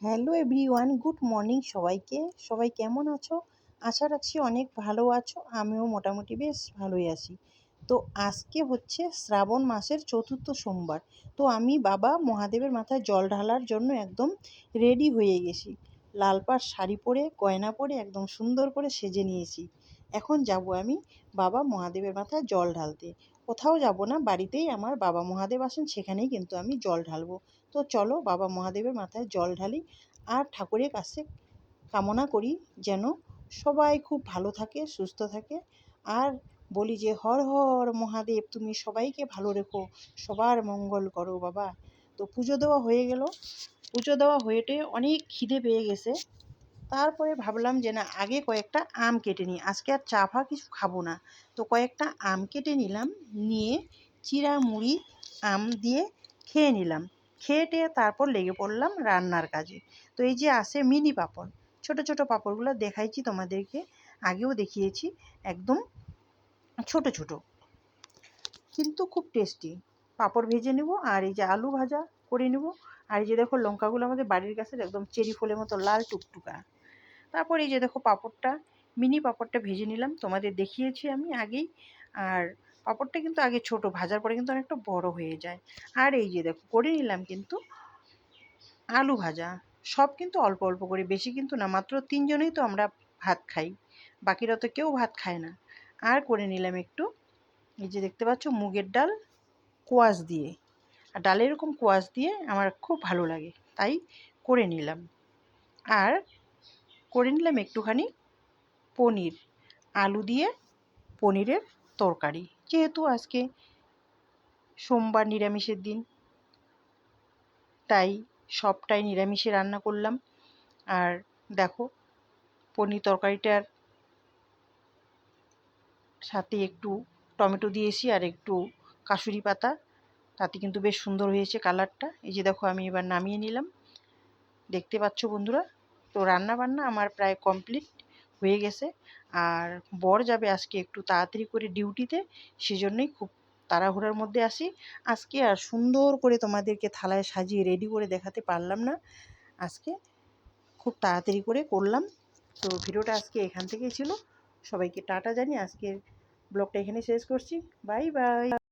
Hello everyone, good morning সবাইকে। সবাই কেমন আছো? আশা রাখছি অনেক ভালো আছো। আমিও মোটামুটি বেশ ভালোই আছি। তো আজকে হচ্ছে শ্রাবণ মাসের চতুর্থ সোমবার। তো আমি বাবা মহাদেবের মাথায় জল ঢালার জন্য একদম রেডি হয়ে গেছি। লাল পাড় শাড়ি পরে, গয়না পরে একদম সুন্দর করে সেজে নিয়েছি। এখন যাব আমি বাবা মহাদেবের মাথায় জল ঢালতে। কোথাও যাব না, বাড়িতেই আমার বাবা মহাদেব আসেন, সেখানেই কিন্তু আমি জল ঢালবো। তো চলো বাবা মহাদেবের মাথায় জল ঢালি আর ঠাকুরের কাছে কামনা করি যেন সবাই খুব ভালো থাকে, সুস্থ থাকে। আর বলি যে হর হর মহাদেব, তুমি সবাইকে ভালো রেখো, সবার মঙ্গল করো বাবা। তো পুজো দেওয়া হয়ে গেল। পুজো দেওয়া হয়েটে অনেক খিদে পেয়ে গেছে। তারপরে ভাবলাম যে না, আগে কয়েকটা আম কেটে নিই, আজকে আর চা ফা কিছু খাবো না। তো কয়েকটা আম কেটে নিলাম, নিয়ে চিড়া মুড়ি আম দিয়ে খেয়ে নিলাম। খেয়ে টেয়ে তারপর লেগে পড়লাম রান্নার কাজে। তো এই যে আসে মিনি পাঁপড়, ছোট ছোট পাঁপড়গুলো দেখাইছি তোমাদেরকে, আগেও দেখিয়েছি। একদম ছোট ছোট, কিন্তু খুব টেস্টি। পাঁপড় ভেজে নেব, আর এই যে আলু ভাজা করে নেব। আর এই যে দেখো লঙ্কাগুলো আমাদের বাড়ির গাছের একদম চেরি ফলের মতো লাল টুকটুকা। তারপর এই যে দেখো পাঁপড়টা, মিনি পাঁপড়টা ভেজে নিলাম, তোমাদের দেখিয়েছি আমি আগেই। আর পাঁপড়টা কিন্তু আগে ছোট, ভাজার পরে কিন্তু অনেকটা বড় হয়ে যায়। আর এই যে দেখো করে নিলাম কিন্তু আলু ভাজা। সব কিন্তু অল্প অল্প করে, বেশি কিন্তু না, মাত্র তিনজনেই তো আমরা ভাত খাই, বাকিরা তো কেউ ভাত খায় না। আর করে নিলাম একটু, এই যে দেখতে পাচ্ছ, মুগের ডাল কোয়াশ দিয়ে। আর ডালে এরকম কোয়াশ দিয়ে আমার খুব ভালো লাগে, তাই করে নিলাম। আর করে নিলাম একটুখানি পনির, আলু দিয়ে পনিরের তরকারি, যেহেতু আজকে সোমবার, নিরামিষের দিন, তাই সবটাই নিরামিষে রান্না করলাম। আর দেখো পনির তরকারিটার সাথে একটু টমেটো দিয়েছি আর একটু কাসুরি পাতা, তাতে কিন্তু বেশ সুন্দর হয়েছে কালারটা। এই যে দেখো আমি এবার নামিয়ে নিলাম, দেখতে পাচ্ছ বন্ধুরা। তো রান্না বান্না আমার প্রায় কমপ্লিট হয়ে গেছে। আর বর যাবে আজকে একটু তাড়াতাড়ি করে ডিউটিতে, সেজন্যই খুব তাড়াহুড়ার মধ্যে আসি আজকে। আর সুন্দর করে তোমাদেরকে থালায় সাজিয়ে রেডি করে দেখাতে পারলাম না আজকে, খুব তাড়াতাড়ি করে করলাম। তো ভিডিওটা আজকে এখান থেকেই ছিল। সবাইকে টাটা জানিয়ে আজকের ব্লগটা এখানে শেষ করছি। Bye bye.